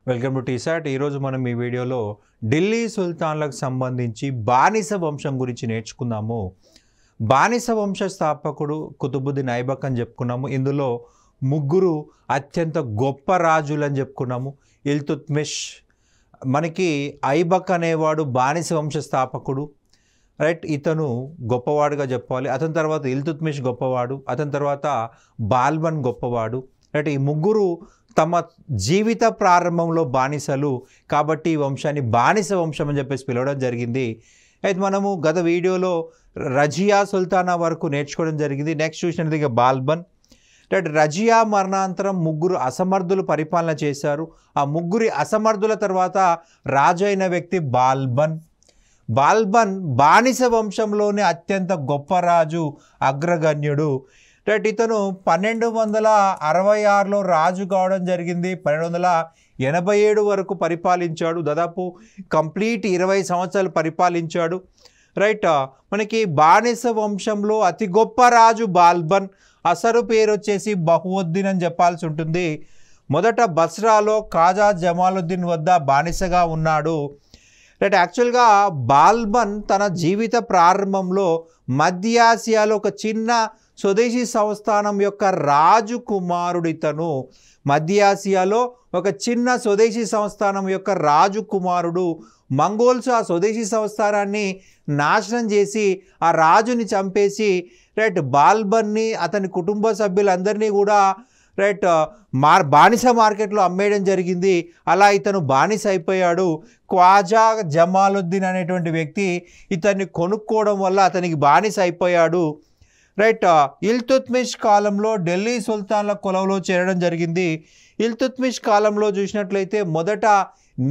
Welcome to T-SAT. ఈరోజు మనం ఈ వీడియోలో ఢిల్లీ సుల్తాన్లకు సంబంధించి బానిస వంశం గురించి నేర్చుకుందాము. బానిస వంశ స్థాపకుడు కుతుబుద్దీన్ ఐబక్ అని చెప్పుకున్నాము. ఇందులో ముగ్గురు అత్యంత గొప్ప రాజులు అని చెప్పుకున్నాము. ఇల్తుత్మిష్, మనకి ఐబక్ అనేవాడు బానిస వంశ స్థాపకుడు, రైట్. ఇతను గొప్పవాడుగా చెప్పాలి. అతని తర్వాత ఇల్తుత్మిష్ గొప్పవాడు, అతని తర్వాత బాల్బన్ గొప్పవాడు, రైట్. ఈ ముగ్గురు తమ జీవిత ప్రారంభంలో బానిసలు కాబట్టి ఈ వంశాన్ని బానిస వంశం అని చెప్పేసి పిలవడం జరిగింది. అయితే మనము గత వీడియోలో రజియా సుల్తానా వరకు నేర్చుకోవడం జరిగింది. నెక్స్ట్ చూసినది ఇక బాల్బన్, రైట్. రజియా మరణాంతరం ముగ్గురు అసమర్థులు పరిపాలన చేశారు. ఆ ముగ్గురి అసమర్థుల తర్వాత రాజు అయిన వ్యక్తి బాల్బన్. బాల్బన్ బానిస వంశంలోని అత్యంత గొప్ప రాజు, అగ్రగణ్యుడు, రైట్. ఇతను 1266లో రాజు కావడం జరిగింది. 1287 వరకు పరిపాలించాడు. దాదాపు కంప్లీట్ 20 సంవత్సరాలు పరిపాలించాడు, రైట్. మనకి బానిస వంశంలో అతి గొప్ప రాజు బాల్బన్. అసలు పేరు వచ్చేసి బహువుద్దీన్ అని చెప్పాల్సి ఉంటుంది. మొదట బస్రాలో ఖాజా జమాలుద్దీన్ వద్ద బానిసగా ఉన్నాడు, రైట్. యాక్చువల్గా బాల్బన్ తన జీవిత ప్రారంభంలో మధ్య ఆసియాలో ఒక చిన్న స్వదేశీ సంస్థానం యొక్క రాజు కుమారుడు. ఇతను మధ్య ఆసియాలో ఒక చిన్న స్వదేశీ సంస్థానం యొక్క రాజు కుమారుడు. మంగోల్స్ ఆ స్వదేశీ సంస్థానాన్ని నాశనం చేసి ఆ రాజుని చంపేసి, రైట్, బాల్బన్ని అతని కుటుంబ సభ్యులందరినీ కూడా, రైట్, బానిస మార్కెట్లో అమ్మేయడం జరిగింది. అలా ఇతను బానిస అయిపోయాడు. ఖాజా జమాలుద్దీన్ అనేటువంటి వ్యక్తి ఇతన్ని కొనుక్కోవడం వల్ల అతనికి బానిస అయిపోయాడు, రైట్. ఇల్తుత్మిష్ కాలంలో ఢిల్లీ సుల్తాన్ల కొలువులో చేరడం జరిగింది. ఇల్తుత్మిష్ కాలంలో చూసినట్లయితే మొదట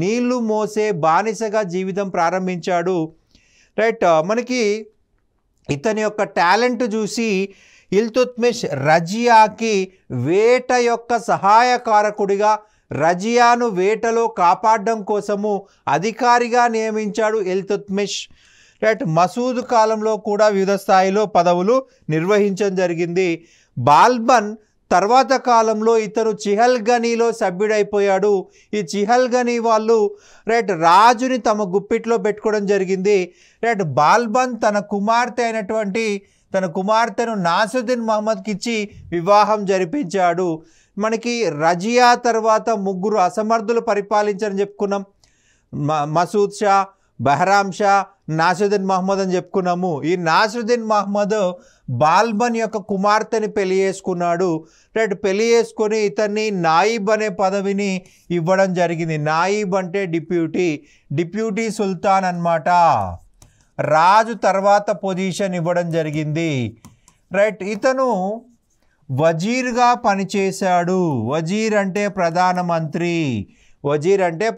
నీళ్లు మోసే బానిసగా జీవితం ప్రారంభించాడు, రైట్. మనకి ఇతని యొక్క టాలెంట్ చూసి ఇల్తుత్మిష్ రజియాకి వేట యొక్క సహాయకారకుడిగా, రజియాను వేటలో కాపాడడం కోసము అధికారిగా నియమించాడు ఇల్తుత్మిష్, రైట్. మసూద్ కాలంలో కూడా వివిధ స్థాయిలో పదవులు నిర్వహించడం జరిగింది. బాల్బన్ తర్వాత కాలంలో ఇతను చిహల్గనీలో సభ్యుడైపోయాడు. ఈ చిహల్గనీ వాళ్ళు, రైట్, రాజుని తమ గుప్పిట్లో పెట్టుకోవడం జరిగింది, రైట్. బాల్బన్ తన కుమార్తెను నాసుద్దీన్ మహమ్మద్కి ఇచ్చి వివాహం జరిపించాడు. మనకి రజియా తర్వాత ముగ్గురు అసమర్థులు పరిపాలించారని చెప్పుకున్నాం. మసూద్ షా, బహ్రామ్ షా, నాసుద్దీన్ మహమ్మద్ అని చెప్పుకున్నాము. ఈ నాసుద్దీన్ మహమ్మద్ బాల్బన్ యొక్క కుమార్తెని పెళ్లి చేసుకున్నాడు, రైట్. పెళ్లి చేసుకొని ఇతన్ని నాయిబ్ అనే పదవిని ఇవ్వడం జరిగింది. నాయిబ్ అంటే డిప్యూటీ సుల్తాన్ అన్నమాట. రాజు తర్వాత పొజిషన్ ఇవ్వడం జరిగింది, రైట్. ఇతను వజీర్గా పనిచేశాడు. వజీర్ అంటే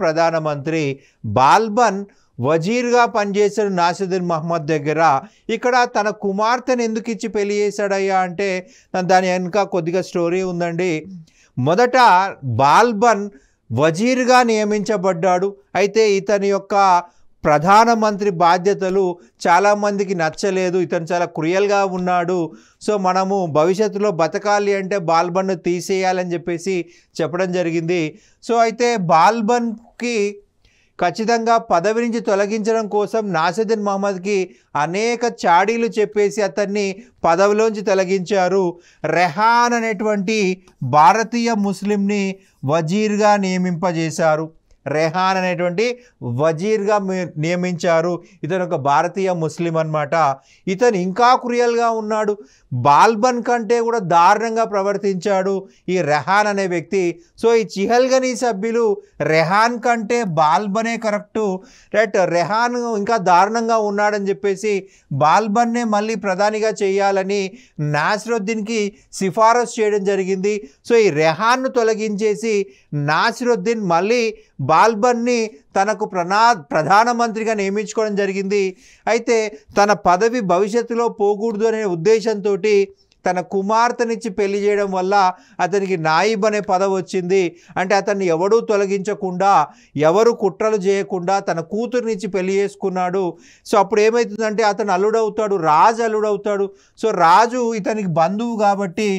ప్రధానమంత్రి. బాల్బన్ వజీర్గా పనిచేశాడు నాసుద్దీన్ మహమ్మద్ దగ్గర. ఇక్కడ తన కుమార్తెను ఎందుకు ఇచ్చి పెళ్లి చేశాడయ్యా అంటే దాని వెనుక కొద్దిగా స్టోరీ ఉందండి. మొదట బాల్బన్ వజీర్గా నియమించబడ్డాడు. అయితే ఇతని యొక్క ప్రధానమంత్రి బాధ్యతలు చాలామందికి నచ్చలేదు. ఇతను చాలా క్రూయల్గా ఉన్నాడు. సో మనము భవిష్యత్తులో బతకాలి అంటే బాల్బన్ను తీసేయాలని చెప్పేసి చెప్పడం జరిగింది. సో అయితే బాల్బన్కి ఖచ్చితంగా పదవి నుంచి తొలగించడం కోసం నాసుద్దీన్ మహమ్మద్కి అనేక చాడీలు చెప్పేసి అతన్ని పదవిలోంచి తొలగించారు. రెహాన్ అనేటువంటి భారతీయ ముస్లింని వజీర్గా నియమింపజేశారు. నియమించారు. ఇతను ఒక భారతీయ ముస్లిం అన్నమాట. ఇతను ఇంకా క్రూయల్గా ఉన్నాడు. బాల్బన్ కంటే కూడా దారుణంగా ప్రవర్తించాడు ఈ రెహాన్ అనే వ్యక్తి. సో ఈ చిహల్గనీ సభ్యులు రెహాన్ కంటే బాల్బనే కరెక్టు, రైట్. రెహాన్ ఇంకా దారుణంగా ఉన్నాడని చెప్పేసి బాల్బన్నే మళ్ళీ ప్రధానిగా చేయాలని నాసిరుద్దీన్కి సిఫారసు చేయడం జరిగింది. సో ఈ రెహాన్ను తొలగించేసి నాసిరుద్దీన్ మళ్ళీ బాల్బన్ని తనకు ప్రధానమంత్రిగా నియమించుకోవడం జరిగింది. అయితే తన పదవి భవిష్యత్తులో పోకూడదు అనే ఉద్దేశంతో తన కుమార్తెనిచ్చి పెళ్లి చేయడం వల్ల అతనికి నాయిబ్ అనే పదవి వచ్చింది. అంటే అతన్ని ఎవడూ తొలగించకుండా, ఎవరు కుట్రలు చేయకుండా తన కూతురునిచ్చి పెళ్లి చేసుకున్నాడు. సో అప్పుడు ఏమవుతుందంటే అతను అల్లుడవుతాడు, రాజు అల్లుడవుతాడు. సో రాజు ఇతనికి బంధువు కాబట్టి,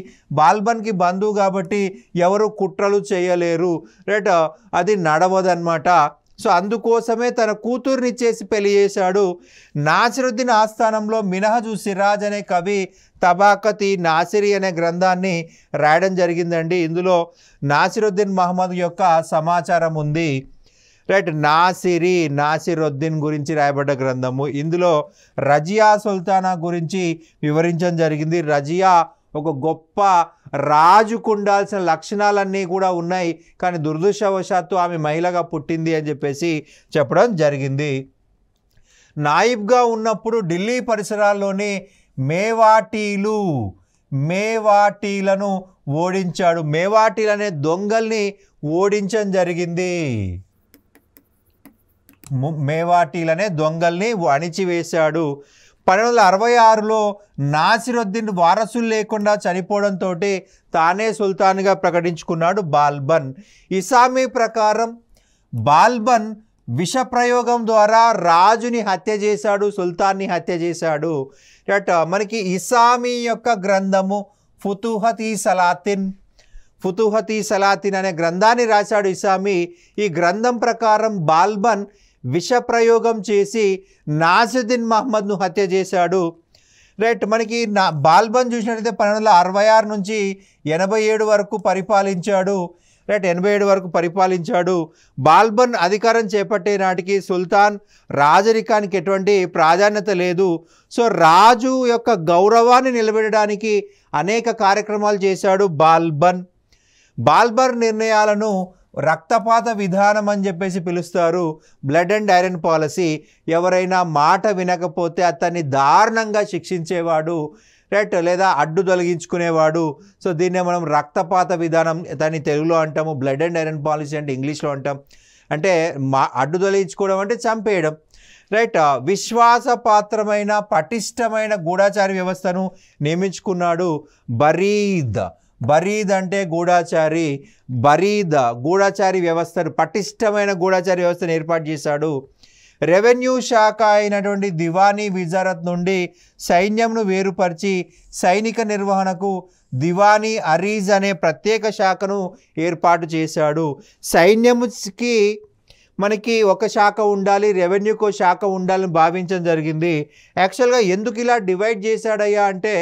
బాల్బన్కి బంధువు కాబట్టి ఎవరు కుట్రలు చేయలేరు, రైట్, అది నడవదన్నమాట. సో అందుకోసమే తన కూతుర్ని ఇచ్చేసి పెళ్లి చేశాడు. నాసిరుద్దీన్ ఆస్థానంలో మినహజు సిరాజ్ అనే కవి తబాకత్ నాసిరి అనే గ్రంథాన్ని రాయడం జరిగిందండి. ఇందులో నాసిరుద్దీన్ మహమ్మద్ యొక్క సమాచారం ఉంది, రైట్. నాసిరుద్దీన్ గురించి రాయబడ్డ గ్రంథము. ఇందులో రజియా సుల్తానా గురించి వివరించడం జరిగింది. రజియా ఒక గొప్ప రాజుకు ఉండాల్సిన లక్షణాలన్నీ కూడా ఉన్నాయి, కానీ దురదృష్టవశాత్తు ఆమె మహిళగా పుట్టింది అని చెప్పేసి చెప్పడం జరిగింది. నాయిబ్గా ఉన్నప్పుడు ఢిల్లీ పరిసరాల్లోని మేవాటీలను ఓడించాడు. మేవాటీలు అనే దొంగల్ని ఓడించడం జరిగింది. మేవాటీలనే దొంగల్ని అణిచివేశాడు. 1266లో నాసిరుద్దీన్ వారసులు లేకుండా చనిపోవడంతో తానే సుల్తాన్గా ప్రకటించుకున్నాడు బాల్బన్. ఇసామీ ప్రకారం బాల్బన్ విషప్రయోగం ద్వారా రాజుని హత్య చేశాడు, సుల్తాన్ని హత్య చేశాడు. మనకి ఇసామీ యొక్క గ్రంథము ఫుతుహతీ సలాతిన్ అనే గ్రంథాన్ని రాశాడు ఇసామీ. ఈ గ్రంథం ప్రకారం బాల్బన్ విషప్రయోగం చేసి నాసిరుద్దీన్ మహమ్మద్ను హత్య చేశాడు, రైట్. మనకి బాల్బన్ చూసినట్లయితే 1266 నుంచి 87 వరకు పరిపాలించాడు, రైట్. 87 వరకు పరిపాలించాడు. బాల్బన్ అధికారం చేపట్టే నాటికి సుల్తాన్ రాజరికానికి ఎటువంటి ప్రాధాన్యత లేదు. సో రాజు యొక్క గౌరవాన్ని నిలబెట్టడానికి అనేక కార్యక్రమాలు చేశాడు బాల్బన్ నిర్ణయాలను రక్తపాత విధానం అని చెప్పేసి పిలుస్తారు, బ్లడ్ అండ్ ఐరన్ పాలసీ. ఎవరైనా మాట వినకపోతే అతన్ని దారుణంగా శిక్షించేవాడు, రైట్, లేదా అడ్డు తొలగించుకునేవాడు. సో దీన్నే మనం రక్తపాత విధానం దాన్ని తెలుగులో అంటాము, బ్లడ్ అండ్ ఐరన్ పాలసీ అంటే ఇంగ్లీష్లో అంటాం. అంటే అడ్డు తొలగించుకోవడం అంటే చంపేయడం, రైట్. విశ్వాసపాత్రమైన పటిష్టమైన గూఢచారి వ్యవస్థను నియమించుకున్నాడు. బరీద్ అంటే గూఢచారి, గూఢచారి వ్యవస్థను, పటిష్టమైన గూఢచారి వ్యవస్థను ఏర్పాటు చేశాడు. రెవెన్యూ శాఖ అయినటువంటి దివానీ విజారత్ నుండి సైన్యంను వేరుపరిచి సైనిక నిర్వహణకు దివానీ అరీజ్ అనే ప్రత్యేక శాఖను ఏర్పాటు చేశాడు. సైన్యంకి మనకి ఒక శాఖ ఉండాలి, రెవెన్యూకో శాఖ ఉండాలని భావించడం జరిగింది. యాక్చువల్గా ఎందుకు ఇలా డివైడ్ చేశాడయ్యా అంటే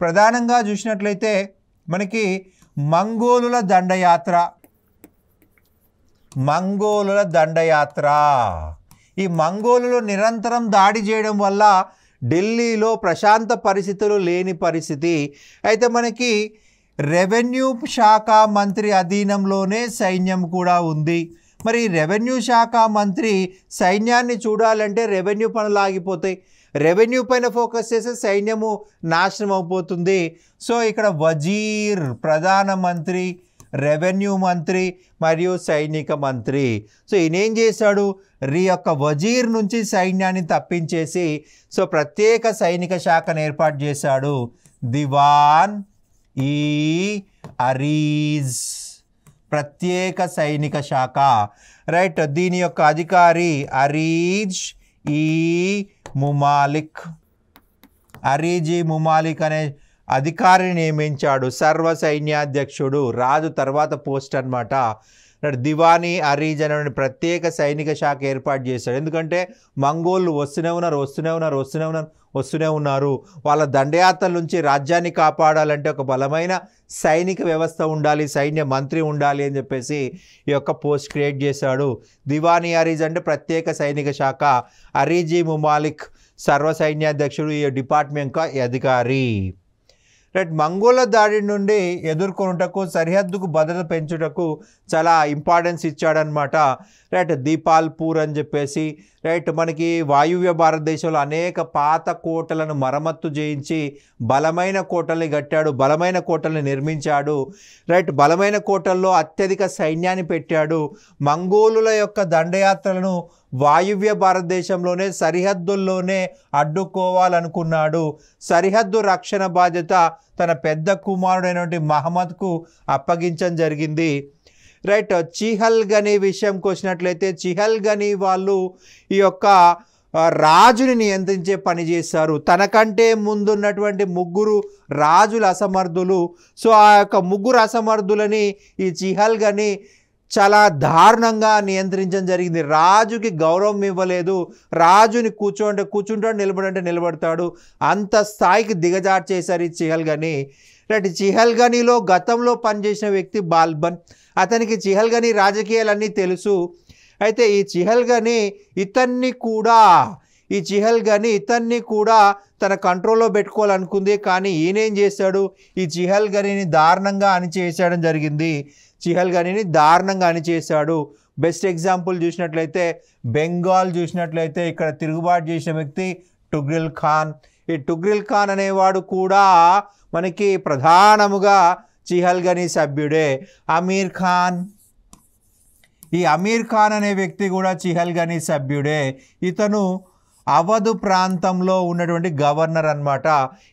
ప్రధానంగా చూసినట్లయితే మనకి మంగోలుల దండయాత్ర, ఈ మంగోలులు నిరంతరం దాడి చేయడం వల్ల ఢిల్లీలో ప్రశాంత పరిస్థితులు లేని పరిస్థితి. అయితే మనకి రెవెన్యూ శాఖ మంత్రి అధీనంలోనే సైన్యం కూడా ఉంది. మరి రెవెన్యూ శాఖ మంత్రి సైన్యాన్ని చూడాలంటే రెవెన్యూ పనులు ఆగిపోతాయి, రెవెన్యూ పైన ఫోకస్ చేసే సైన్యము నాశనం అయిపోతుంది. సో ఇక్కడ వజీర్ ప్రధానమంత్రి, రెవెన్యూ మంత్రి మరియు సైనిక మంత్రి. సో ఈయనేం చేశాడు, యొక్క వజీర్ నుంచి సైన్యాన్ని తప్పించేసి సో ప్రత్యేక సైనిక శాఖను ఏర్పాటు చేశాడు, దివాన్ ఈ అరీజ్, ప్రత్యేక సైనిక శాఖ, రైట్. దీని యొక్క అధికారి అరీజ్ ఈ ముమాలిక్ అనే అధికారిని నియమించాడు. సర్వ సైన్యాధ్యక్షుడు, రాజు తర్వాత పోస్ట్ అనమాట. దివానీ అరీజ్ అనే ప్రత్యేక సైనిక శాఖ ఏర్పాటు చేశాడు. ఎందుకంటే మంగోళ్ళు వస్తూనే ఉన్నారు. వాళ్ళ దండయాత్రల నుంచి రాజ్యాన్ని కాపాడాలంటే ఒక బలమైన సైనిక వ్యవస్థ ఉండాలి, సైన్య మంత్రి ఉండాలి అని చెప్పేసి ఈ యొక్క పోస్ట్ క్రియేట్ చేశాడు. దివానీ అరీజ్ అంటే ప్రత్యేక సైనిక శాఖ, అరీజీ ముమాలిక్ సర్వ సైన్యాధ్యక్షుడు, ఈ డిపార్ట్మెంట్ అధికారి, రైట్. మంగోల దాడి నుండి ఎదుర్కొనుటకు సరిహద్దుకు భద్రత పెంచుటకు చాలా ఇంపార్టెన్స్ ఇచ్చాడనమాట. రైట్ దీపాల్పూర్ అని చెప్పేసి, రైట్ మనకి వాయువ్య భారతదేశంలో అనేక పాత కోటలను మరమ్మత్తు చేయించి బలమైన కోటల్ని కట్టాడు, బలమైన కోటల్ని నిర్మించాడు. రైట్ బలమైన కోటల్లో అత్యధిక సైన్యాన్ని పెట్టాడు. మంగోలుల యొక్క దండయాత్రలను వాయువ్య భారతదేశంలోనే సరిహద్దుల్లోనే అడ్డుకోవాలనుకున్నాడు. సరిహద్దు రక్షణ బాధ్యత తన పెద్ద కుమారుడైనటువంటి మహమ్మద్కు అప్పగించడం జరిగింది. రైట్ చిహల్గనీ విషయంకి వచ్చినట్లయితే చిహల్గనీ వాళ్ళు ఈ యొక్క రాజుని నియంత్రించే పని చేశారు. తనకంటే ముందున్నటువంటి ముగ్గురు రాజులు అసమర్థులు. సో ఆ యొక్క ముగ్గురు అసమర్థులని ఈ చిహల్గనీ చాలా దారుణంగా నియంత్రించడం జరిగింది. రాజుకి గౌరవం ఇవ్వలేదు. రాజుని కూర్చుంటాడు, నిలబడంటే నిలబడతాడు. అంత స్థాయికి దిగజార్చేశారు ఈ చిహల్గనీ. రైట్ చిహల్గనీలో గతంలో పనిచేసిన వ్యక్తి బాల్బన్. అతనికి చిహల్గనీ రాజకీయాలన్నీ తెలుసు. అయితే ఈ చిహల్గనీ ఇతన్ని కూడా తన కంట్రోల్లో పెట్టుకోవాలనుకుంది. కానీ ఈయనేం చేశాడు, ఈ చిహల్గనీని దారుణంగా అణిచేయడం జరిగింది. చిహల్గనీని దారుణంగా అణిచేశాడు. బెస్ట్ ఎగ్జాంపుల్ చూసినట్లయితే బెంగాల్ చూసినట్లయితే ఇక్కడ తిరుగుబాటు చేసిన వ్యక్తి టుగ్రిల్ ఖాన్. ఈ టుగ్రిల్ ఖాన్ అనేవాడు కూడా మనకి ప్రధానముగా చిహల్గనీ సభ్యుడే. అమీర్ ఖాన్, ఈ అమీర్ ఖాన్ అనే వ్యక్తి కూడా చిహల్గనీ సభ్యుడే. ఇతను అవధ్ ప్రాంతంలో ఉన్నటువంటి గవర్నర్ అన్నమాట.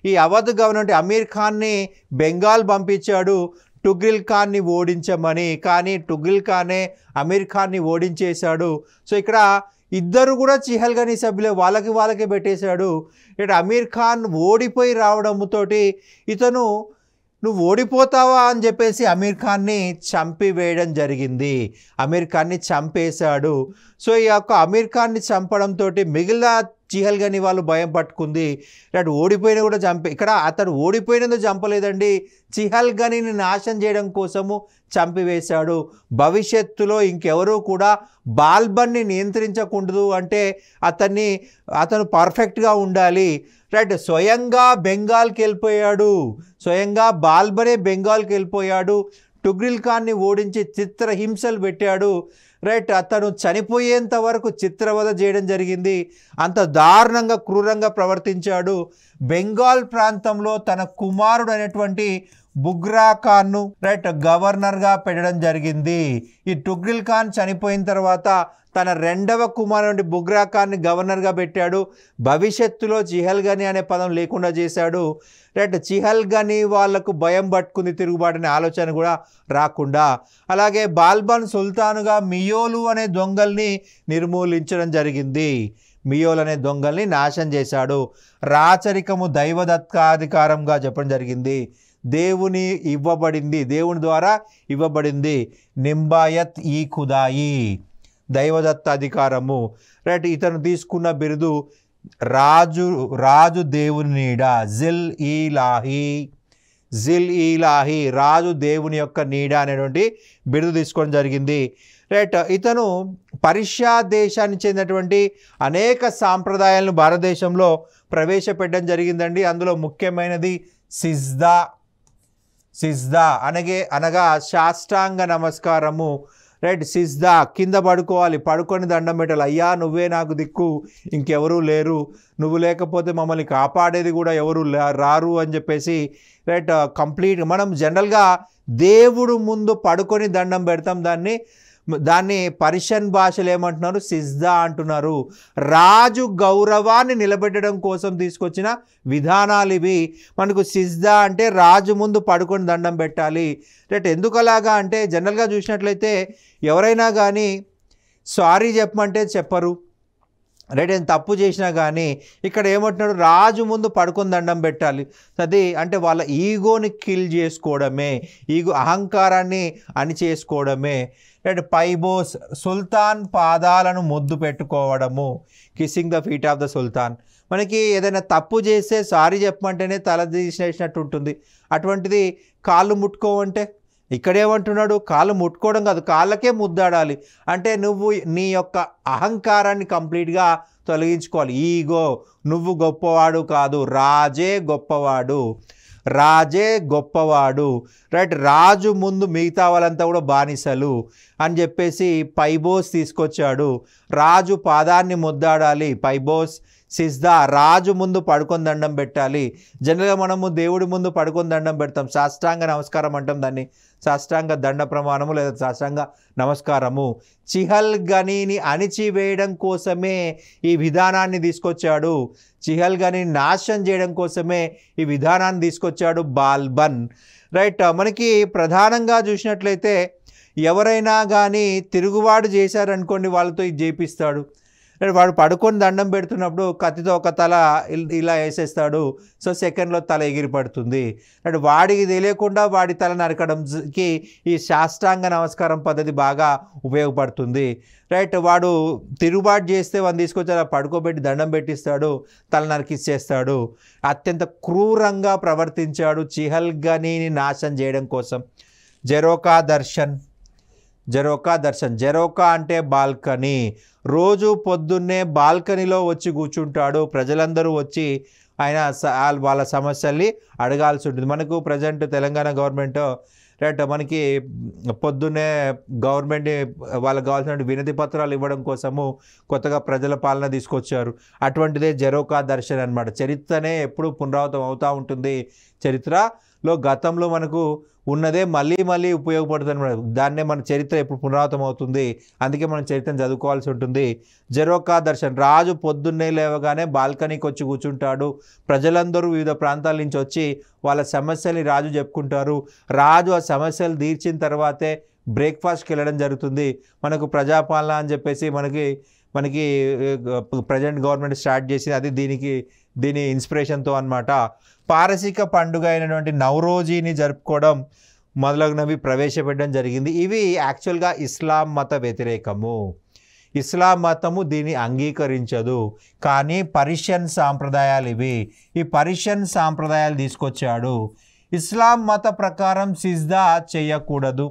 ఈ అవధ్ గవర్నర్ అమీర్ ఖాన్ని బెంగాల్ పంపించాడు టుగ్రిల్ ఖాన్ని ఓడించమని. కానీ టుగ్రిల్ ఖానే అమీర్ ఖాన్ని ఓడించేశాడు. సో ఇక్కడ ఇద్దరు కూడా చిహల్గనీ సభ్యులే, వాళ్ళకే పెట్టేశాడు. ఇక్కడ అమీర్ ఖాన్ ఓడిపోయి రావడంతో ఇతను నువ్వు ఓడిపోతావా అని చెప్పేసి అమీర్ ఖాన్ని చంపివేయడం జరిగింది. అమీర్ ఖాన్ని చంపేశాడు. సో ఈ యొక్క అమీర్ ఖాన్ని చంపడంతో మిగిలిన చిహల్గనీ వాళ్ళు భయం పట్టుకుంది. అటు ఓడిపోయినా కూడా ఇక్కడ అతడు ఓడిపోయినందుకు చంపలేదండి, చిహల్గనీని నాశనం చేయడం కోసము చంపివేశాడు. భవిష్యత్తులో ఇంకెవరూ కూడా బాల్బన్ని నియంత్రించకూడదు అంటే అతను పర్ఫెక్ట్గా ఉండాలి. రైట్ స్వయంగా బెంగాల్కి వెళ్ళిపోయాడు, స్వయంగా బాల్బనే బెంగాల్కి వెళ్ళిపోయాడు. టుగ్రిల్ ఖాన్ని ఓడించి చిత్రహింసలు పెట్టాడు. రైట్ అతను చనిపోయేంత వరకు చిత్రవధ చేయడం జరిగింది. అంత దారుణంగా క్రూరంగా ప్రవర్తించాడు. బెంగాల్ ప్రాంతంలో తన కుమారుడు అనేటువంటి బుగ్రా ఖాన్ను రైట్ గవర్నర్గా పెట్టడం జరిగింది. ఈ టుగ్రిల్ ఖాన్ చనిపోయిన తర్వాత తన రెండవ కుమారుడు బుగ్రా ఖాన్ని గవర్నర్గా పెట్టాడు. భవిష్యత్తులో చిహల్గనీ అనే పదం లేకుండా చేశాడు. రైట్ చిహల్గనీ వాళ్లకు భయం పట్టుకుంది, తిరుగుబాటునే ఆలోచన కూడా రాకుండా. అలాగే బాల్బన్ సుల్తానుగా మియోలు అనే దొంగల్ని నిర్మూలించడం జరిగింది. మియోలు అనే దొంగల్ని నాశనం చేశాడు. రాచరికము దైవదత్తాధికారంగా చెప్పడం జరిగింది. దేవుని ద్వారా ఇవ్వబడింది. నింబాయత్ ఈ ఖుదాయి, దైవదత్త అధికారము. రైట్ ఇతను తీసుకున్న బిరుదు రాజు దేవుని నీడ, జిల్ ఈలాహి, రాజు దేవుని యొక్క నీడ అనేటువంటి బిరుదు తీసుకోవడం జరిగింది. రైట్ ఇతను పర్షియా దేశానికి చెందినటువంటి అనేక సాంప్రదాయాలను భారతదేశంలో ప్రవేశపెట్టడం జరిగిందండి. అందులో ముఖ్యమైనది సిజ్దా అనగా సాష్టాంగ నమస్కారము. రైట్ సిజ్దా, కింద పడుకోవాలి, పడుకొని దండం పెట్టాలి. అయ్యా నువ్వే నాకు దిక్కు, ఇంకెవరూ లేరు, నువ్వు లేకపోతే మమ్మల్ని కాపాడేది కూడా ఎవరు రారు అని చెప్పేసి రైట్ కంప్లీట్ మనం జనరల్గా దేవుడు ముందు పడుకొని దండం పెడతాం. దాన్ని పర్షియన్ భాషలో ఏమంటున్నారు, సిజ్దా అంటున్నారు. రాజు గౌరవాన్ని నిలబెట్టడం కోసం తీసుకొచ్చిన విధానాలు ఇవి. మనకు సిజ్దా అంటే రాజు ముందు పడుకొని దండం పెట్టాలి. రైట్ ఎందుకు అలాగా అంటే జనరల్గా చూసినట్లయితే ఎవరైనా కానీ సారీ చెప్పమంటే చెప్పరు. రైట్ నేను తప్పు చేసినా కానీ ఇక్కడ ఏమంటున్నాడు, రాజు ముందు పడుకొని దండం పెట్టాలి. అది అంటే వాళ్ళ ఈగోని కిల్ చేసుకోవడమే, అహంకారాన్ని అణిచేసుకోవడమే. రైట్ పైబోస్, సుల్తాన్ పాదాలను ముద్దు పెట్టుకోవడము, kissing the feet of the సుల్తాన్. మనకి ఏదైనా తప్పు చేస్తే సారీ చెప్పమంటేనే తల తీసేసినట్టు ఉంటుంది. అటువంటిది కాళ్ళు ముట్టుకోవంటే ఇక్కడేమంటున్నాడు, కాళ్ళు ముట్టుకోవడం కాదు, కాళ్ళకే ముద్దాడాలి. అంటే నువ్వు నీ యొక్క అహంకారాన్ని కంప్లీట్గా తొలగించుకోవాలి. ఈగో, నువ్వు గొప్పవాడు కాదు, రాజే గొప్పవాడు. రాజే గొప్పవాడు, రైట్, రాజు ముందు మిగతా వాళ్ళంతా కూడా బానిసలు అని చెప్పేసి పైబోస్ తీసుకొచ్చాడు. రాజు పాదాన్ని ముద్దాడాలి, పైబోస్ సిజ్దా, రాజు ముందు పడుకొని దండం పెట్టాలి. జనరల్గా మనము దేవుడి ముందు పడుకొని దండం పెడతాం, సాష్టాంగ నమస్కారం అంటాం, దాన్ని సాష్టాంగ దండ ప్రమాణము లేదా సాష్టాంగ నమస్కారము. చిహల్గనీని అణిచివేయడం కోసమే ఈ విధానాన్ని తీసుకొచ్చాడు, చిహల్గనీని నాశనం చేయడం కోసమే ఈ విధానాన్ని తీసుకొచ్చాడు బాల్బన్, రైట్. మనకి ప్రధానంగా చూసినట్లయితే ఎవరైనా కానీ తిరుగుబాటు చేశారనుకోండి, వాళ్ళతో ఇది చేపిస్తాడు. వాడు పడుకొని దండం పెడుతున్నప్పుడు కత్తితో ఒక తల ఇలా వేసేస్తాడు, సో సెకండ్లో తల ఎగిరి పడుతుంది. అంటే వాడికి తెలియకుండా వాడి తల నరకడంకి ఈ సాష్టాంగ నమస్కారం పద్ధతి బాగా ఉపయోగపడుతుంది, రైట్. వాడు తిరుగుబాటు చేస్తే వాడిని తీసుకొచ్చి అలా పడుకోబెట్టి దండం పెట్టిస్తాడు, తల నరికిచ్చేస్తాడు. అత్యంత క్రూరంగా ప్రవర్తించాడు చిహల్గనీని నాశనం చేయడం కోసం. జరోకా దర్శన్, జరోకా అంటే బాల్కనీ. రోజు పొద్దున్నే బాల్కనీలో వచ్చి కూర్చుంటాడు, ప్రజలందరూ వచ్చి ఆయన వాళ్ళ సమస్యల్ని అడగాల్సి ఉంటుంది. మనకు ప్రజెంట్ తెలంగాణ గవర్నమెంట్, రైట్, మనకి పొద్దున్నే గవర్నమెంట్ వాళ్ళకి కావాల్సిన వినతి పత్రాలు ఇవ్వడం కోసము కొత్తగా ప్రజల పాలన తీసుకొచ్చారు. అటువంటిదే జరోకా దర్శన్ అనమాట. చరిత్రనే ఎప్పుడు పునరావృతం అవుతూ ఉంటుంది. చరిత్రలో గతంలో మనకు ఉన్నదే మళ్ళీ మళ్ళీ ఉపయోగపడుతుంది అనమాట. దాన్నే మన చరిత్ర ఎప్పుడు పునరావృతం అవుతుంది, అందుకే మనం చరిత్రను చదువుకోవాల్సి ఉంటుంది. జరోకా దర్శన్, రాజు పొద్దున్నే లేవగానే బాల్కనీకి వచ్చి కూర్చుంటాడు. ప్రజలందరూ వివిధ ప్రాంతాల నుంచి వచ్చి వాళ్ళ సమస్యల్ని రాజు చెప్పుకుంటారు. రాజు ఆ సమస్యలు తీర్చిన తర్వాతే బ్రేక్ఫాస్ట్కి వెళ్ళడం జరుగుతుంది. మనకు ప్రజాపాలన అని చెప్పేసి మనకి ప్రజెంట్ గవర్నమెంట్ స్టార్ట్ చేసింది, అది దీని ఇన్స్పిరేషన్తో అనమాట. పారసిక పండుగ అయినటువంటి నవరోజీని జరుపుకోవడం మొదలగునవి ప్రవేశపెట్టడం జరిగింది. ఇవి యాక్చువల్గా ఇస్లాం మత వ్యతిరేకము, ఇస్లాం మతము దీన్ని అంగీకరించదు. కానీ పర్షియన్ సాంప్రదాయాలు ఇవి, ఈ పర్షియన్ సాంప్రదాయాలు తీసుకొచ్చాడు. ఇస్లాం మత ప్రకారం సిజ్దా చేయకూడదు,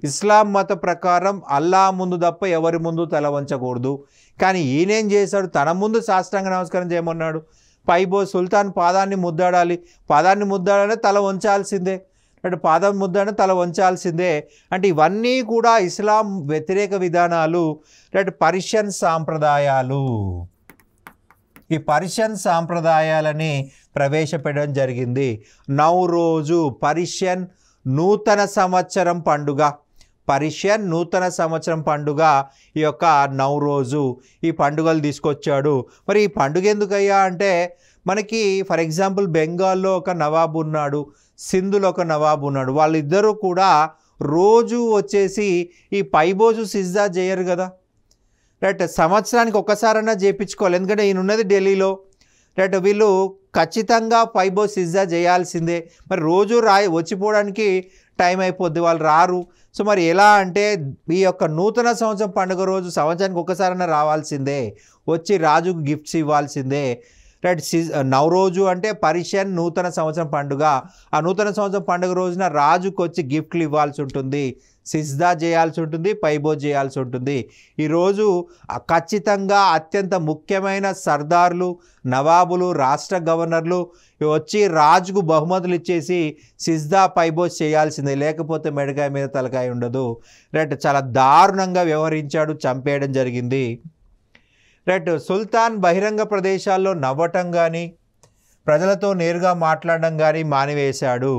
ఇస్లాం మత ప్రకారం అల్లా ముందు తప్ప ఎవరి ముందు తల వంచకూడదు. కానీ ఈయనేం చేశాడు, తన ముందు సాష్టాంగ నమస్కారం చేయమన్నాడు. పైబోస్ సుల్తాన్ పాదాన్ని ముద్దాడాలంటే తల వంచాల్సిందే, అంటే పాదం ముద్దాడంటే తల వంచాల్సిందే. అంటే ఇవన్నీ కూడా ఇస్లాం వ్యతిరేక విధానాలు, అంటే పర్షియన్ సాంప్రదాయాలు. ఈ పర్షియన్ సాంప్రదాయాలని ప్రవేశపెట్టడం జరిగింది. నవరోజు పర్షియన్ నూతన సంవత్సరం పండుగ, పర్షియన్ నూతన సంవత్సరం పండుగ ఈ యొక్క నవరోజు, ఈ పండుగలు తీసుకొచ్చాడు. మరి ఈ పండుగ ఎందుకయ్యా అంటే, మనకి ఫర్ ఎగ్జాంపుల్ బెంగాల్లో ఒక నవాబు ఉన్నాడు, సింధులో ఒక నవాబు ఉన్నాడు. వాళ్ళిద్దరూ కూడా రోజు వచ్చేసి ఈ పైబోజు సిజ్దా చేయరు కదా, రైట్. సంవత్సరానికి ఒక్కసారైనా చేయించుకోవాలి, ఎందుకంటే ఈయన ఉన్నది ఢిల్లీలో, రైట్. వీళ్ళు ఖచ్చితంగా పైబోజు సిజ్దా చేయాల్సిందే. మరి రోజు వచ్చిపోవడానికి టైం అయిపోద్ది, వాళ్ళు రారు. సో మరి ఎలా అంటే, ఈ యొక్క నూతన సంవత్సరం పండుగ రోజు సంవత్సరానికి ఒక్కసారైనా రావాల్సిందే, వచ్చి రాజుకు గిఫ్ట్స్ ఇవ్వాల్సిందే, రైట్. నవరోజు అంటే పర్షియన్ నూతన సంవత్సరం పండుగ. ఆ నూతన సంవత్సరం పండుగ రోజున రాజుకు వచ్చి గిఫ్ట్లు ఇవ్వాల్సి ఉంటుంది, సిజ్దా చేయాల్సి ఉంటుంది, పైబోజ్ చేయాల్సి ఉంటుంది. ఈరోజు ఖచ్చితంగా అత్యంత ముఖ్యమైన సర్దార్లు, నవాబులు, రాష్ట్ర గవర్నర్లు వచ్చి రాజుకు బహుమతులు ఇచ్చేసి సిజ్దా పైబోజ్ చేయాల్సిందే, లేకపోతే మెడకాయ మీద తలకాయ ఉండదు, రైట్. చాలా దారుణంగా వ్యవహరించాడు, చంపేయడం జరిగింది, రైట్. సుల్తాన్ బహిరంగ ప్రదేశాల్లో నవ్వటం కానీ ప్రజలతో నేరుగా మాట్లాడడం కానీ మానివేశాడు,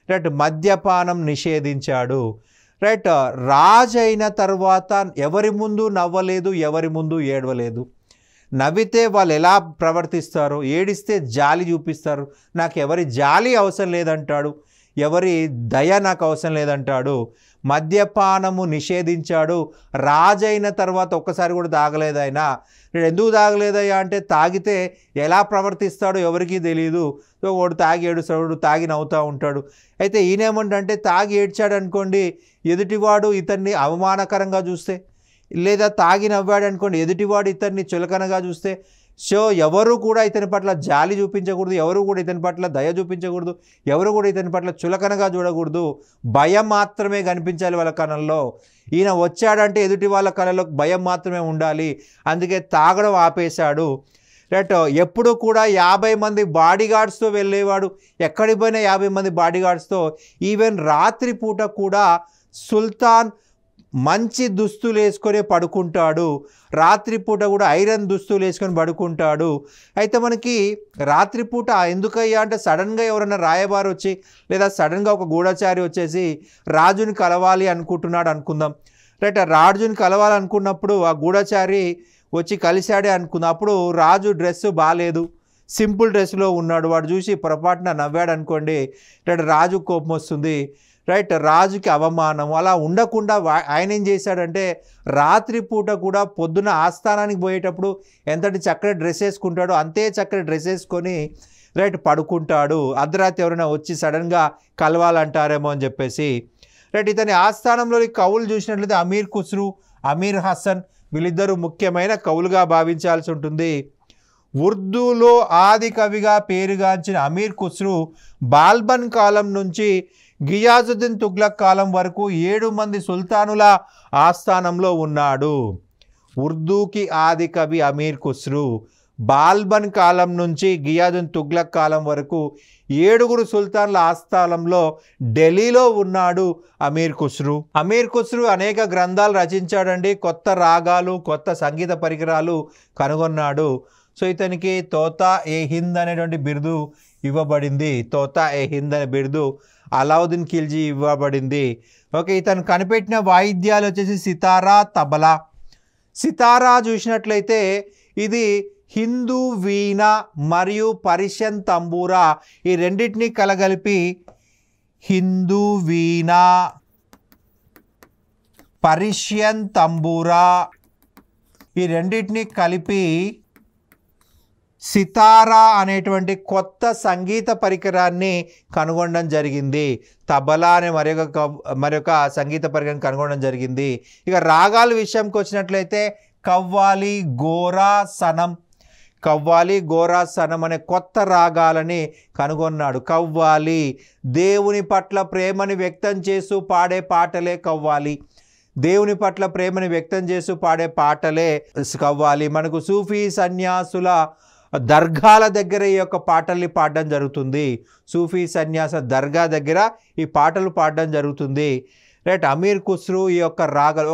రైట్. మద్యపానం నిషేధించాడు, రైట్. రాజు అయిన తర్వాత ఎవరి ముందు నవ్వలేదు, ఎవరి ముందు ఏడవలేదు. నవ్వితే వాళ్ళు ఎలా ప్రవర్తిస్తారో, ఏడిస్తే జాలి చూపిస్తారు. నాకు ఎవరి జాలి అవసరం లేదంటాడు, ఎవరి దయ నాకు అవసరం లేదంటాడు. మద్యపానము నిషేధించాడు. రాజైన తర్వాత ఒక్కసారి కూడా తాగలేదు ఆయన. ఎందుకు తాగలేదయ్యా అంటే, తాగితే ఎలా ప్రవర్తిస్తాడో ఎవరికీ తెలియదు. వాడు తాగి ఏడుస్తాడు, తాగి నవ్వుతూ ఉంటాడు. అయితే ఈయనేమంటే, తాగి ఏడ్చాడు అనుకోండి, ఎదుటివాడు ఇతన్ని అవమానకరంగా చూస్తే, లేదా తాగి నవ్వాడు అనుకోండి, ఎదుటివాడు ఇతన్ని చులకనగా చూస్తే, సో ఎవరు కూడా ఇతని పట్ల జాలి చూపించకూడదు, ఎవరు కూడా ఇతని పట్ల దయ చూపించకూడదు, ఎవరు కూడా ఇతని పట్ల చులకనగా చూడకూడదు. భయం మాత్రమే కనిపించాలి వాళ్ళ కళ్ళల్లో. ఈయన వచ్చాడంటే ఎదుటి వాళ్ళ కళ్ళలో భయం మాత్రమే ఉండాలి. అందుకే తాగడం ఆపేశాడు. రైట్. ఎప్పుడు కూడా 50 మంది బాడీ గార్డ్స్తో వెళ్ళేవాడు. ఎక్కడికి పోయినా 50 మంది బాడీ గార్డ్స్తో. ఈవెన్ రాత్రిపూట కూడా సుల్తాన్ మంచి దుస్తులు వేసుకొని పడుకుంటాడు. రాత్రిపూట కూడా ఐరన్ దుస్తులు వేసుకొని పడుకుంటాడు. అయితే మనకి రాత్రిపూట ఎందుకయ్యా అంటే సడన్గా ఎవరైనా రాయబారి వచ్చి లేదా సడన్గా ఒక గూఢచారి వచ్చేసి రాజుని కలవాలి అనుకుంటున్నాడు అనుకుందాం. రైట్. ఆ రాజుని కలవాలనుకున్నప్పుడు ఆ గూఢచారి వచ్చి కలిశాడే అనుకుందాం. అప్పుడు రాజు డ్రెస్సు బాగాలేదు, సింపుల్ డ్రెస్లో ఉన్నాడు. వాడు చూసి పొరపాటున నవ్వాడు అనుకోండి, రైట్, రాజు కోపం వస్తుంది. రైట్. రాజుకి అవమానం. అలా ఉండకుండా ఆయన ఏం చేశాడంటే రాత్రిపూట కూడా పొద్దున ఆస్థానానికి పోయేటప్పుడు ఎంతటి చక్కటి డ్రెస్ వేసుకుంటాడో అంతే చక్కటి డ్రెస్ వేసుకొని రైట్ పడుకుంటాడు. అర్ధరాత్రి ఎవరైనా వచ్చి సడన్గా కలవాలంటారేమో అని చెప్పేసి. రైట్. ఇతని ఆస్థానంలోని కవులు చూసినట్లయితే అమీర్ ఖుస్రు, అమీర్ హసన్ వీళ్ళిద్దరూ ముఖ్యమైన కవులుగా భావించాల్సి ఉంటుంది. ఉర్దూలో ఆది కవిగా పేరుగాంచిన అమీర్ ఖుస్రు బాల్బన్ కాలం నుంచి గియాజుద్దీన్ తుగ్లక్ కాలం వరకు 7 మంది సుల్తానుల ఆస్థానంలో ఉన్నాడు. ఉర్దూకి ఆది కవి అమీర్ ఖుస్రు, బాల్బన్ కాలం నుంచి గియాజుద్దీన్ తుగ్లక్ కాలం వరకు 7 సుల్తాన్ల ఆస్థానంలో ఢిల్లీలో ఉన్నాడు అమీర్ ఖుస్రు. అమీర్ ఖుస్రు అనేక గ్రంథాలు రచించాడండి. కొత్త రాగాలు, కొత్త సంగీత పరికరాలు కనుగొన్నాడు. సో ఇతనికి తోతా ఏ హింద్ అనేటువంటి బిరుదు ఇవ్వబడింది. తోతా ఏ హింద్ అనే బిరుదు అలావుద్దీన్ ఖిల్జీ ఇవ్వబడింది. ఓకే. ఇతను కనిపెట్టిన వాయిద్యాలు వచ్చేసి సితారా, తబలా. సితారా చూసినట్లయితే ఇది హిందూ వీణ మరియు పర్షియన్ తంబూరా ఈ రెండింటినీ కలగలిపి హిందూ వీణ, పర్షియన్ తంబూరా ఈ రెండింటినీ కలిపి సితారా అనేటువంటి కొత్త సంగీత పరికరాన్ని కనుగొనడం జరిగింది. తబలా అనే మరొక సంగీత పరికరం కనుగొనడం జరిగింది. ఇక రాగాల విషయంకి వచ్చినట్లయితే కవ్వాలి, గోరా, సనం. కవ్వాలి, గోరా, సనం అనే కొత్త రాగాలని కనుగొన్నాడు. కవ్వాలి దేవుని పట్ల ప్రేమని వ్యక్తం చేస్తూ పాడే పాటలే కవ్వాలి. దేవుని పట్ల ప్రేమని వ్యక్తం చేస్తూ పాడే పాటలే కవ్వాలి. మనకు సూఫీ సన్యాసుల దర్గాల దగ్గర ఈ యొక్క పాటల్ని పాడడం జరుగుతుంది. సూఫీ సన్యాస దర్గా దగ్గర ఈ పాటలు పాడడం జరుగుతుంది. రైట్. అమీర్ ఖుస్రు ఈ యొక్క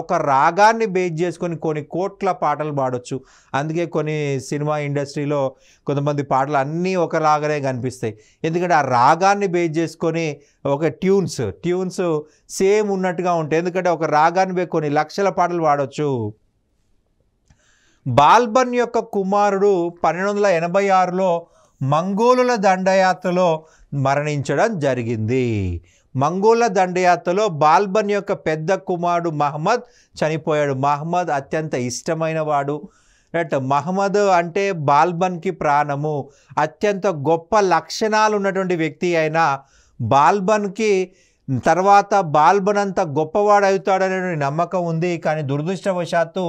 ఒక రాగాన్ని బేస్ చేసుకొని కొన్ని కోట్ల పాటలు పాడొచ్చు. అందుకే కొన్ని సినిమా ఇండస్ట్రీలో కొంతమంది పాటలు అన్నీ ఒక రాగానే కనిపిస్తాయి. ఎందుకంటే ఆ రాగాన్ని బేస్ చేసుకొని ఒక ట్యూన్స్ సేమ్ ఉన్నట్టుగా ఉంటాయి. ఎందుకంటే ఒక రాగాన్ని కొన్ని లక్షల పాటలు పాడొచ్చు. బాల్బన్ యొక్క కుమారుడు 1286లో మంగోలుల దండయాత్రలో మరణించడం జరిగింది. మంగోళ్ళ దండయాత్రలో బాల్బన్ యొక్క పెద్ద కుమారుడు మహమ్మద్ చనిపోయాడు. మహమ్మద్ అత్యంత ఇష్టమైన వాడు. రైట్. మహమ్మద్ అంటే బాల్బన్కి ప్రాణము. అత్యంత గొప్ప లక్షణాలు ఉన్నటువంటి వ్యక్తి అయిన బాల్బన్కి తర్వాత బాల్బన్ అంత గొప్పవాడు అవుతాడనే నమ్మకం ఉంది. కానీ దురదృష్టవశాత్తు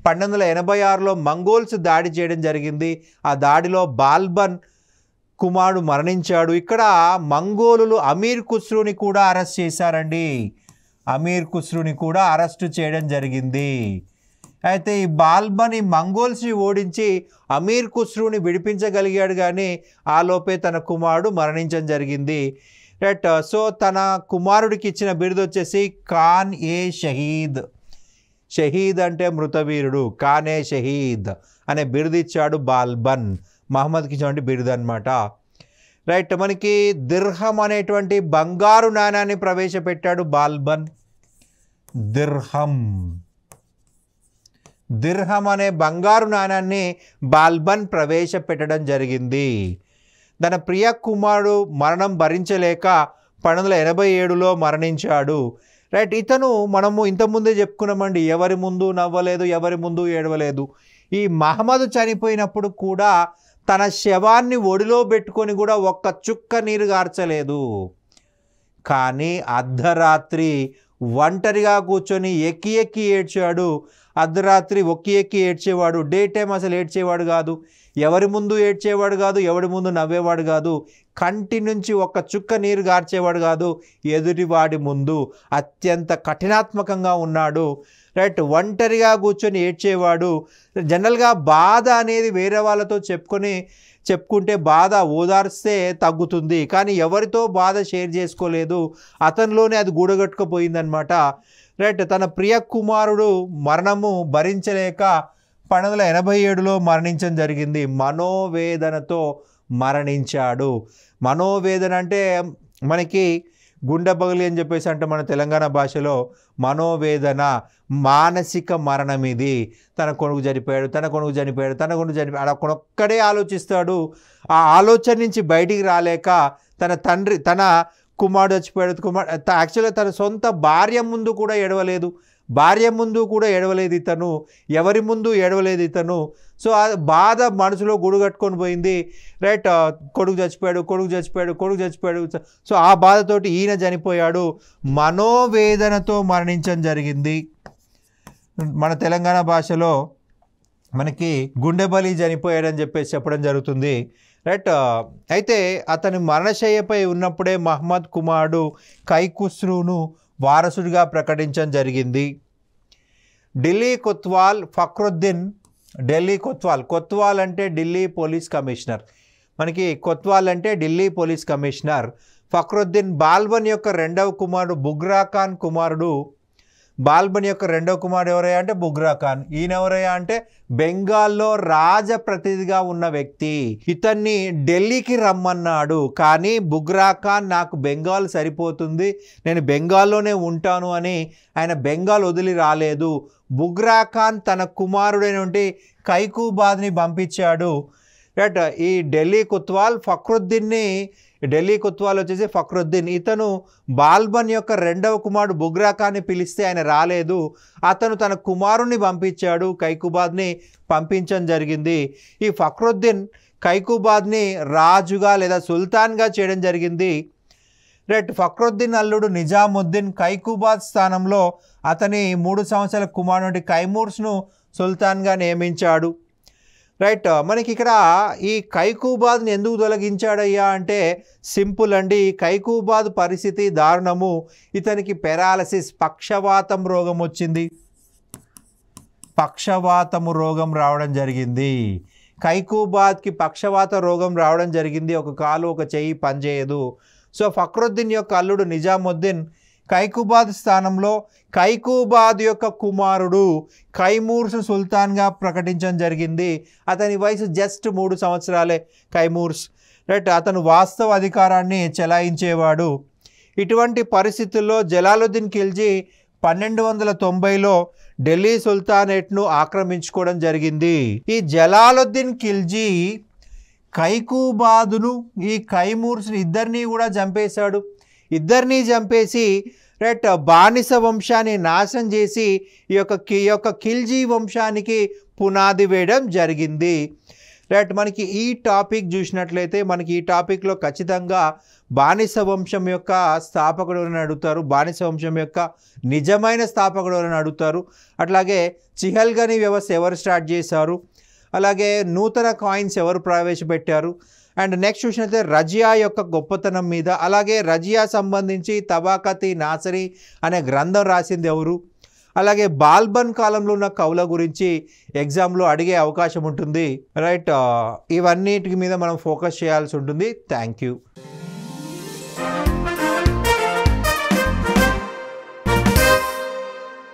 1286లో మంగోల్స్ దాడి చేయడం జరిగింది. ఆ దాడిలో బాల్బన్ కుమారుడు మరణించాడు. ఇక్కడ మంగోలులు అమీర్ ఖుస్రుని కూడా అరెస్ట్ చేశారండి. అమీర్ ఖుస్రుని కూడా అరెస్టు చేయడం జరిగింది. అయితే ఈ బాల్బన్ ఈ మంగోల్స్ని ఓడించి అమీర్ ఖుస్రుని విడిపించగలిగాడు. కానీ ఆలోపే తన కుమారుడు మరణించడం జరిగింది. రైట్. సో తన కుమారుడికి ఇచ్చిన బిరుదు వచ్చేసి ఖాన్ ఏ షహీద్. షహీద్ అంటే మృతవీరుడు. ఖానే షహీద్ అనే బిరుదు ఇచ్చాడు బాల్బన్. మహమ్మద్కి ఇచ్చినటువంటి బిరుదు అనమాట. రైట్. మనకి దిర్హం అనేటువంటి బంగారు నాణాన్ని ప్రవేశపెట్టాడు బాల్బన్. దిర్హం అనే బంగారు నాణాన్ని బాల్బన్ ప్రవేశపెట్టడం జరిగింది. తన ప్రియ కుమారుడు మరణం భరించలేక 1287లో మరణించాడు. రైట్. ఇతను మనము ఇంతకుముందే చెప్పుకున్నామండి, ఎవరి ముందు నవ్వలేదు, ఎవరి ముందు ఏడవలేదు. ఈ మహమ్మద్ చనిపోయినప్పుడు కూడా తన శవాన్ని ఒడిలో పెట్టుకొని కూడా ఒక్క చుక్క నీరు గార్చలేదు. కానీ అర్ధరాత్రి ఒంటరిగా కూర్చొని ఎక్కి ఎక్కి ఏడ్చాడు. అర్ధరాత్రి ఎక్కి ఏడ్చేవాడు. డే టైం అసలు ఏడ్చేవాడు కాదు. ఎవరి ముందు ఏడ్చేవాడు కాదు, ఎవరి ముందు నవ్వేవాడు కాదు. కంటి నుంచి ఒక్క చుక్క నీరు గార్చేవాడు కాదు. ఎదుటివాడి ముందు అత్యంత కఠినాత్మకంగా ఉన్నాడు. రైట్, ఒంటరిగా కూర్చొని ఏడ్చేవాడు. జనరల్గా బాధ అనేది వేరే వాళ్ళతో చెప్పుకుంటే బాధ ఓదార్స్తే తగ్గుతుంది, కానీ ఎవరితో బాధ షేర్ చేసుకోలేదు, అతనిలోనే అది గూడగట్టుకుపోయిందనమాట. రైట్, తన ప్రియ కుమారుడు మరణము భరించలేక 1287లో మరణించడం జరిగింది. మనోవేదనతో మరణించాడు. మనోవేదన అంటే మనకి గుండె పగిలి అని చెప్పేసి అంటే మన తెలంగాణ భాషలో మనోవేదన, మానసిక మరణం ఇది. తన కొడుకు చనిపోయాడు అక్కడొక్కడే ఆలోచిస్తాడు. ఆ ఆలోచన నుంచి బయటికి రాలేక తన కుమారుడు చచ్చిపోయాడు, యాక్చువల్గా తన సొంత భార్య ముందు కూడా ఏడవలేదు ఇతను, ఎవరి ముందు ఏడవలేదు ఇతను. సో ఆ బాధ మనసులో గుడిగట్టుకొని పోయింది. రైట్, కొడుకు చచ్చిపోయాడు. సో ఆ బాధతోటి ఈయన చనిపోయాడు. మనోవేదనతో మరణించడం జరిగింది. మన తెలంగాణ భాషలో మనకి గుండె బలి చనిపోయాడని చెప్పేసి చెప్పడం జరుగుతుంది. రైట్, అయితే అతని మరణశయ్యపై ఉన్నప్పుడే మహమ్మద్ కుమారుడు కైకుస్రును వారసుడిగా ప్రకటించడం జరిగింది. ఢిల్లీ కొత్వాల్ ఫక్రుద్దీన్, కొత్వాల్ అంటే ఢిల్లీ పోలీస్ కమిషనర్, మనకి కొత్వాల్ అంటే ఢిల్లీ పోలీస్ కమిషనర్. ఫక్రుద్దీన్ బాల్బన్ యొక్క రెండవ కుమారుడు బుగ్రా ఖాన్ కుమారుడు. బాల్బన్ యొక్క రెండవ కుమారుడు ఎవరయ్యా అంటే బుగ్రా ఖాన్. ఈయన ఎవరయ్యా అంటే బెంగాల్లో రాజప్రతినిధిగా ఉన్న వ్యక్తి. ఇతన్ని ఢిల్లీకి రమ్మన్నాడు, కానీ బుగ్రా ఖాన్ నాకు బెంగాల్ సరిపోతుంది, నేను బెంగాల్లోనే ఉంటాను అని ఆయన బెంగాల్ వదిలి రాలేదు. బుగ్రా ఖాన్ తన కుమారుడైనటువంటి కైకుబాద్ని పంపించాడు. రైట్, ఈ ఢిల్లీ కొత్వాల్ వచ్చేసి ఫక్రుద్దీన్, ఇతను బాల్బన్ యొక్క రెండవ కుమారుడు బుగ్రా ఖాన్ని పిలిస్తే ఆయన రాలేదు. అతను తన కుమారుణ్ణి పంపించాడు, కైకుబాద్ని పంపించడం జరిగింది. ఈ ఫక్రుద్దీన్ కైకుబాద్ని రాజుగా లేదా సుల్తాన్గా చేయడం జరిగింది. రైట్, ఫక్రుద్దీన్ అల్లుడు నిజాముద్దీన్ కైకుబాద్ స్థానంలో అతని 3 సంవత్సరాల కుమారుడు కైమూర్స్ను సుల్తాన్గా నియమించాడు. రైట్, మనకి ఇక్కడ ఈ కైకుబాద్ని ఎందుకు తొలగించాడయ్యా అంటే సింపుల్ అండి. కైకుబాద్ పరిస్థితి దారుణము. ఇతనికి పెరాలసిస్, పక్షవాతం రోగం వచ్చింది. పక్షవాతము రోగం రావడం జరిగింది. కైకుబాద్కి పక్షవాత రోగం రావడం జరిగింది. ఒక కాలు ఒక చెయ్యి పనిచేయదు. సో ఫక్రుద్దీన్ యొక్క అల్లుడు నిజాముద్దీన్ కైకుబాద్ స్థానంలో కైకుబాద్ యొక్క కుమారుడు కైమూర్స్ సుల్తాన్గా ప్రకటించడం జరిగింది. అతని వయసు జస్ట్ 3 సంవత్సరాలే కైమూర్స్. రైట్, అతను వాస్తవ అధికారాన్ని చెలాయించేవాడు. ఇటువంటి పరిస్థితుల్లో జలాలుద్దీన్ ఖిల్జీ 1290లో ఢిల్లీ సుల్తానేట్ను ఆక్రమించుకోవడం జరిగింది. ఈ జలాలుద్దీన్ ఖిల్జీ కైకుబాదును ఈ కైమూర్స్ని ఇద్దరినీ కూడా చంపేశాడు. ఇద్దరినీ చంపేసి రైట్ బానిస వంశాన్ని నాశనం చేసి ఈ యొక్క ఖిల్జీ వంశానికి పునాది వేయడం జరిగింది. రైట్, మనకి ఈ టాపిక్ చూసినట్లయితే మనకి ఈ టాపిక్లో ఖచ్చితంగా బానిస వంశం యొక్క స్థాపకుడు అని అడుగుతారు, బానిస వంశం యొక్క నిజమైన స్థాపకుడు అని అడుగుతారు. అట్లాగే చిహల్గని వ్యవస్థ ఎవరు స్టార్ట్ చేశారు, అలాగే నూతన కాయిన్స్ ఎవరు ప్రవేశపెట్టారు, అండ్ నెక్స్ట్ చూసినట్లయితే రజియా యొక్క గొప్పతనం మీద, అలాగే రజియా సంబంధించి తబాకతి నాసరి అనే గ్రంథం రాసింది ఎవరు, అలాగే బాల్బన్ కాలంలో ఉన్న కవుల గురించి ఎగ్జామ్లో అడిగే అవకాశం ఉంటుంది. రైట్, ఇవన్నిటి మీద మనం ఫోకస్ చేయాల్సి ఉంటుంది. Thank you.